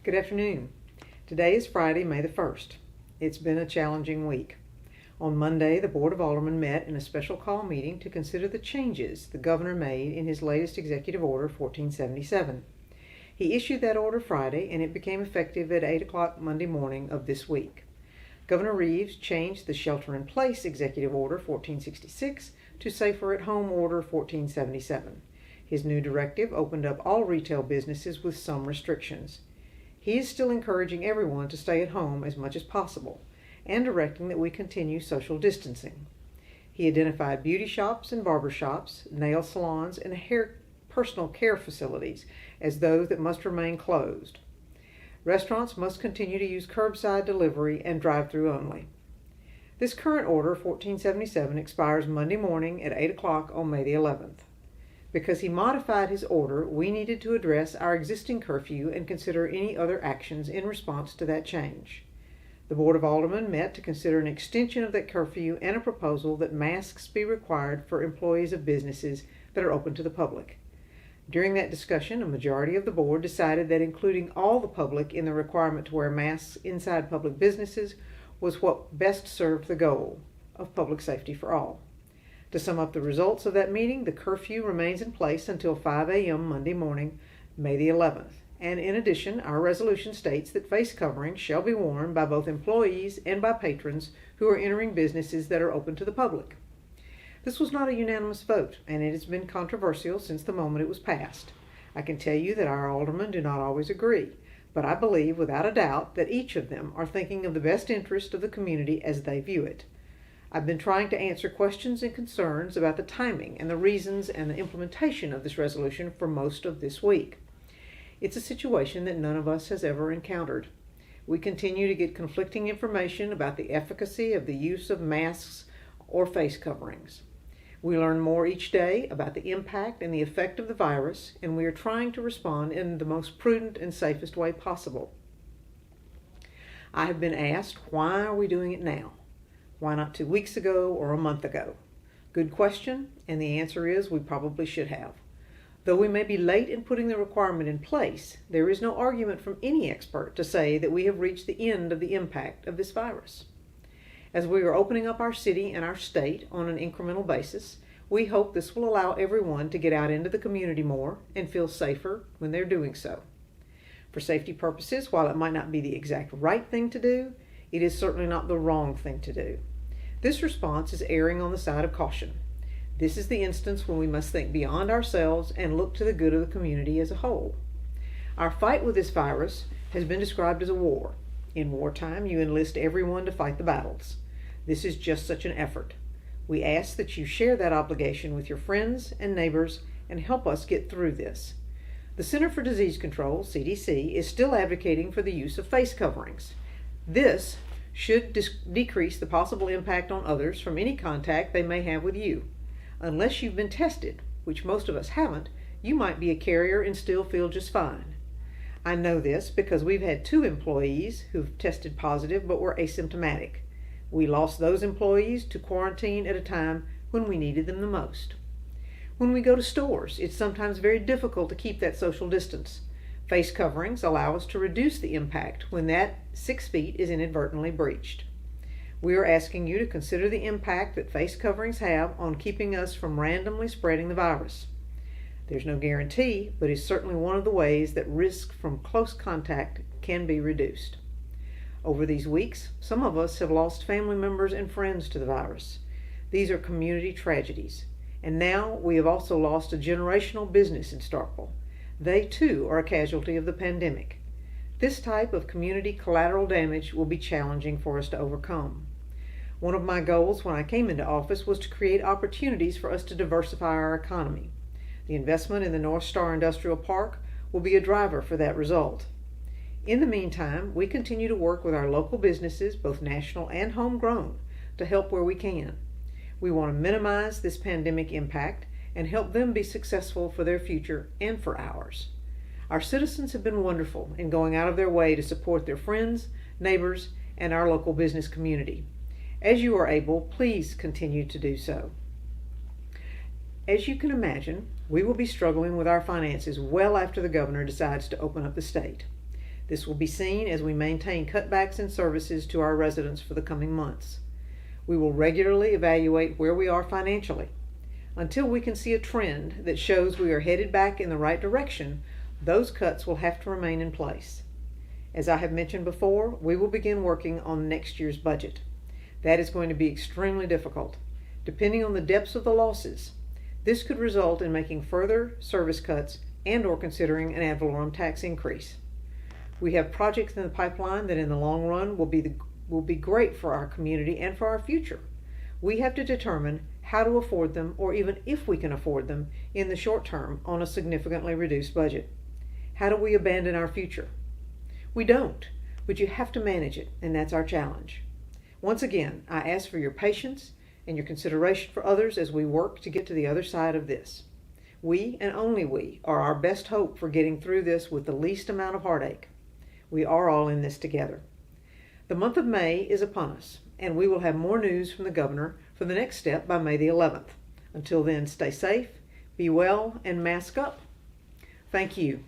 Good afternoon. Today is Friday, May the 1st. It's been a challenging week. On Monday, the Board of Aldermen met in a special call meeting to consider the changes the governor made in his latest Executive Order 1477. He issued that order Friday, and it became effective at 8 o'clock Monday morning of this week. Governor Reeves changed the Shelter-in-Place Executive Order 1466 to Safer-at-Home Order 1477. His new directive opened up all retail businesses with some restrictions. He is still encouraging everyone to stay at home as much as possible and directing that we continue social distancing. He identified beauty shops and barber shops, nail salons, and personal care facilities as those that must remain closed. Restaurants must continue to use curbside delivery and drive-through only. This current order, 1477, expires Monday morning at 8 o'clock on May the 11th. Because he modified his order, we needed to address our existing curfew and consider any other actions in response to that change. The Board of Aldermen met to consider an extension of that curfew and a proposal that masks be required for employees of businesses that are open to the public. During that discussion, a majority of the board decided that including all the public in the requirement to wear masks inside public businesses was what best served the goal of public safety for all. To sum up the results of that meeting, the curfew remains in place until 5 a.m. Monday morning, May the 11th. And in addition, our resolution states that face coverings shall be worn by both employees and by patrons who are entering businesses that are open to the public. This was not a unanimous vote, and it has been controversial since the moment it was passed. I can tell you that our aldermen do not always agree, but I believe without a doubt that each of them are thinking of the best interest of the community as they view it. I've been trying to answer questions and concerns about the timing and the reasons and the implementation of this resolution for most of this week. It's a situation that none of us has ever encountered. We continue to get conflicting information about the efficacy of the use of masks or face coverings. We learn more each day about the impact and the effect of the virus, and we are trying to respond in the most prudent and safest way possible. I have been asked, why are we doing it now? Why not 2 weeks ago or a month ago? Good question, and the answer is we probably should have. Though we may be late in putting the requirement in place, there is no argument from any expert to say that we have reached the end of the impact of this virus. As we are opening up our city and our state on an incremental basis, we hope this will allow everyone to get out into the community more and feel safer when they're doing so. For safety purposes, while it might not be the exact right thing to do, it is certainly not the wrong thing to do. This response is erring on the side of caution. This is the instance when we must think beyond ourselves and look to the good of the community as a whole. Our fight with this virus has been described as a war. In wartime, you enlist everyone to fight the battles. This is just such an effort. We ask that you share that obligation with your friends and neighbors and help us get through this. The Center for Disease Control, CDC, is still advocating for the use of face coverings. This should decrease the possible impact on others from any contact they may have with you. Unless you've been tested, which most of us haven't, you might be a carrier and still feel just fine. I know this because we've had 2 employees who've tested positive but were asymptomatic. We lost those employees to quarantine at a time when we needed them the most. When we go to stores, it's sometimes very difficult to keep that social distance. Face coverings allow us to reduce the impact when that 6 feet is inadvertently breached. We are asking you to consider the impact that face coverings have on keeping us from randomly spreading the virus. There's no guarantee, but it's certainly one of the ways that risk from close contact can be reduced. Over these weeks, some of us have lost family members and friends to the virus. These are community tragedies. And now we have also lost a generational business in Starkville. They too are a casualty of the pandemic. This type of community collateral damage will be challenging for us to overcome. One of my goals when I came into office was to create opportunities for us to diversify our economy. The investment in the North Star Industrial Park will be a driver for that result. In the meantime, we continue to work with our local businesses, both national and homegrown, to help where we can. We want to minimize this pandemic impact and help them be successful for their future and for ours. Our citizens have been wonderful in going out of their way to support their friends, neighbors, and our local business community. As you are able, please continue to do so. As you can imagine, we will be struggling with our finances well after the governor decides to open up the state. This will be seen as we maintain cutbacks in services to our residents for the coming months. We will regularly evaluate where we are financially. Until we can see a trend that shows we are headed back in the right direction, those cuts will have to remain in place. As I have mentioned before, we will begin working on next year's budget. That is going to be extremely difficult. Depending on the depths of the losses, this could result in making further service cuts and/or considering an ad valorem tax increase. We have projects in the pipeline that in the long run will be great for our community and for our future. We have to determine how to afford them, or even if we can afford them, in the short term on a significantly reduced budget. How do we abandon our future? We don't, but you have to manage it, and that's our challenge. Once again, I ask for your patience and your consideration for others as we work to get to the other side of this. We, and only we, are our best hope for getting through this with the least amount of heartache. We are all in this together. The month of May is upon us, and we will have more news from the governor for the next step by May the 11th. Until then, stay safe, be well, and mask up. Thank you.